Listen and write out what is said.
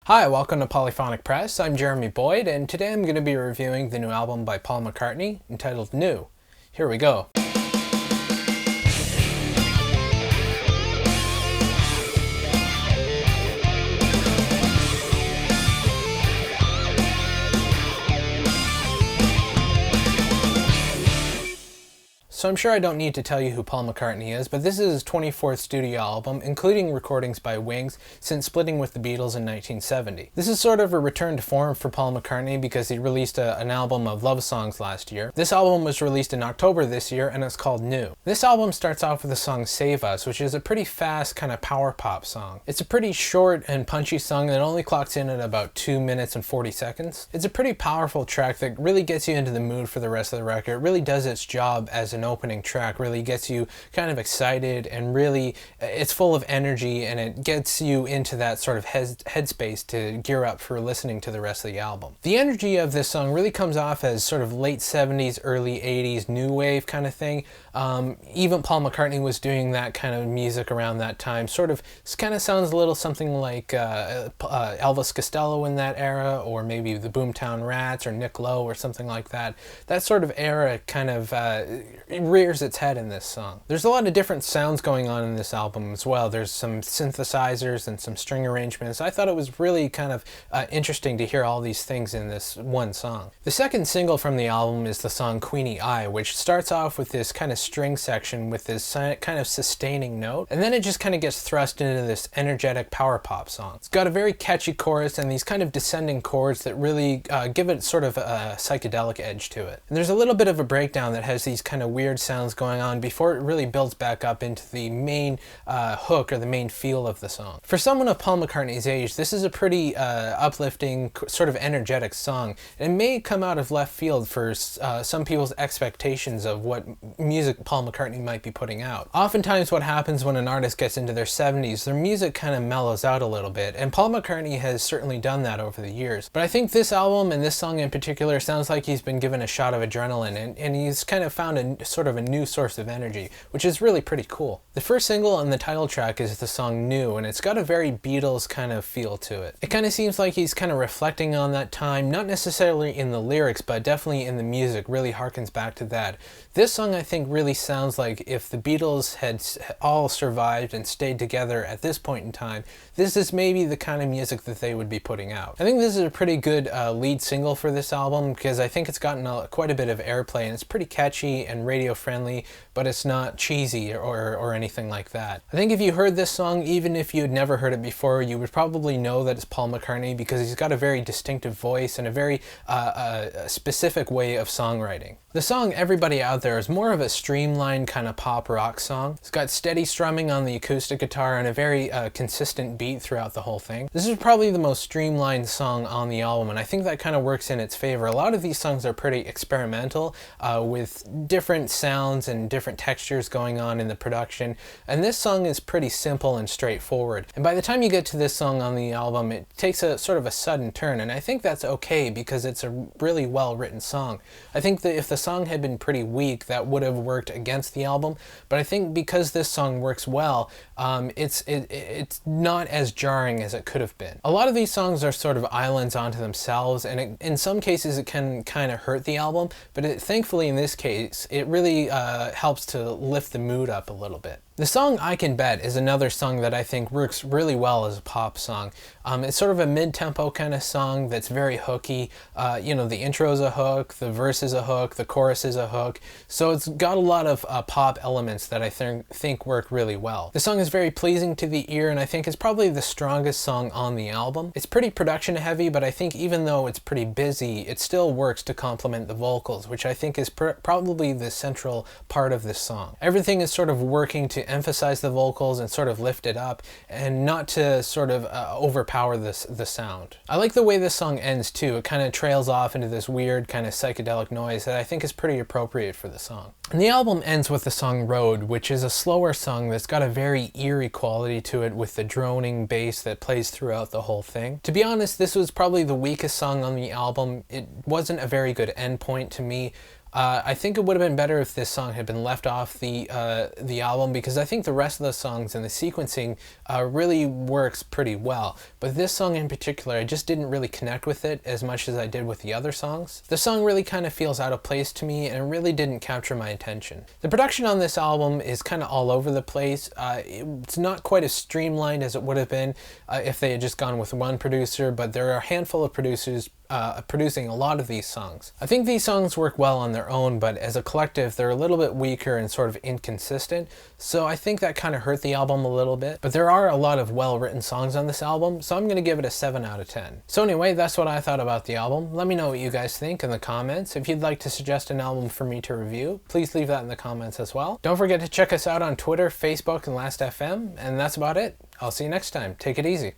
Hi, welcome to Polyphonic Press. I'm Jeremy Boyd, and today I'm going to be reviewing the new album by Paul McCartney entitled New. Here we go. So I'm sure I don't need to tell you who Paul McCartney is, but this is his 24th studio album, including recordings by Wings, since splitting with the Beatles in 1970. This is sort of a return to form for Paul McCartney because he released an album of love songs last year. This album was released in October this year, and it's called New. This album starts off with the song Save Us, which is a pretty fast kind of power pop song. It's a pretty short and punchy song that only clocks in at about 2 minutes and 40 seconds. It's a pretty powerful track that really gets you into the mood for the rest of the record. It really does its job as an opening track, really gets you kind of excited, and really it's full of energy, and it gets you into that sort of headspace to gear up for listening to the rest of the album. The energy of this song really comes off as sort of late 70s, early 80s new wave kind of thing. Even Paul McCartney was doing that kind of music around that time. Sort of kind of sounds a little something like Elvis Costello in that era, or maybe the Boomtown Rats or Nick Lowe or something like that. That sort of era kind of rears its head in this song. There's a lot of different sounds going on in this album as well. There's some synthesizers and some string arrangements. I thought it was really kind of interesting to hear all these things in this one song. The second single from the album is the song Queenie Eye, which starts off with this kind of string section with this kind of sustaining note, and then it just kind of gets thrust into this energetic power pop song. It's got a very catchy chorus and these kind of descending chords that really give it sort of a psychedelic edge to it. And there's a little bit of a breakdown that has these kind of weird sounds going on before it really builds back up into the main hook or the main feel of the song. For someone of Paul McCartney's age, this is a pretty uplifting, sort of energetic song. And it may come out of left field for some people's expectations of what music Paul McCartney might be putting out. Oftentimes what happens when an artist gets into their 70s, their music kind of mellows out a little bit, and Paul McCartney has certainly done that over the years. But I think this album, and this song in particular, sounds like he's been given a shot of adrenaline, and he's kind of found a sort of a new source of energy, which is really pretty cool. The first single on the title track is the song New, and it's got a very Beatles kind of feel to it. It kind of seems like he's kind of reflecting on that time, not necessarily in the lyrics, but definitely in the music, really harkens back to that. This song, I think, really sounds like if the Beatles had all survived and stayed together at this point in time, this is maybe the kind of music that they would be putting out. I think this is a pretty good lead single for this album, because I think it's gotten quite a bit of airplay, and it's pretty catchy and radio friendly, but it's not cheesy or anything like that. I think if you heard this song, even if you had never heard it before, you would probably know that it's Paul McCartney, because he's got a very distinctive voice and a very specific way of songwriting. The song Everybody Out There is more of a streamlined kind of pop rock song. It's got steady strumming on the acoustic guitar and a very consistent beat throughout the whole thing. This is probably the most streamlined song on the album, and I think that kind of works in its favor. A lot of these songs are pretty experimental with different sounds and different textures going on in the production, and this song is pretty simple and straightforward. And by the time you get to this song on the album, it takes a sort of a sudden turn, and I think that's okay because it's a really well written song. I think that if the song had been pretty weak, that would have worked against the album, but I think because this song works well, it's not as jarring as it could have been. A lot of these songs are sort of islands onto themselves, and in some cases it can kind of hurt the album, but thankfully in this case it really helps to lift the mood up a little bit. The song I Can Bet is another song that I think works really well as a pop song. It's sort of a mid-tempo kind of song that's very hooky. The intro is a hook, the verse is a hook, the chorus is a hook. So it's got a lot of pop elements that I think work really well. The song is very pleasing to the ear, and I think it's probably the strongest song on the album. It's pretty production heavy, but I think even though it's pretty busy, it still works to complement the vocals, which I think is probably the central part of this song. Everything is sort of working to emphasize the vocals and sort of lift it up, and not to sort of overpower the sound. I like the way this song ends too. It kind of trails off into this weird kind of psychedelic noise that I think is pretty appropriate for the song. And the album ends with the song Road, which is a slower song that's got a very eerie quality to it with the droning bass that plays throughout the whole thing. To be honest, this was probably the weakest song on the album. It wasn't a very good endpoint to me. I think it would have been better if this song had been left off the album, because I think the rest of the songs and the sequencing really works pretty well. But this song in particular, I just didn't really connect with it as much as I did with the other songs. The song really kind of feels out of place to me, and it really didn't capture my attention. The production on this album is kind of all over the place. It's not quite as streamlined as it would have been if they had just gone with one producer, but there are a handful of producers producing a lot of these songs. I think these songs work well on their own, but as a collective they're a little bit weaker and sort of inconsistent, so I think that kind of hurt the album a little bit. But there are a lot of well-written songs on this album, so I'm going to give it a 7 out of 10. So anyway, that's what I thought about the album. Let me know what you guys think in the comments. If you'd like to suggest an album for me to review, please leave that in the comments as well. Don't forget to check us out on Twitter, Facebook, and Last.fm, and that's about it. I'll see you next time. Take it easy.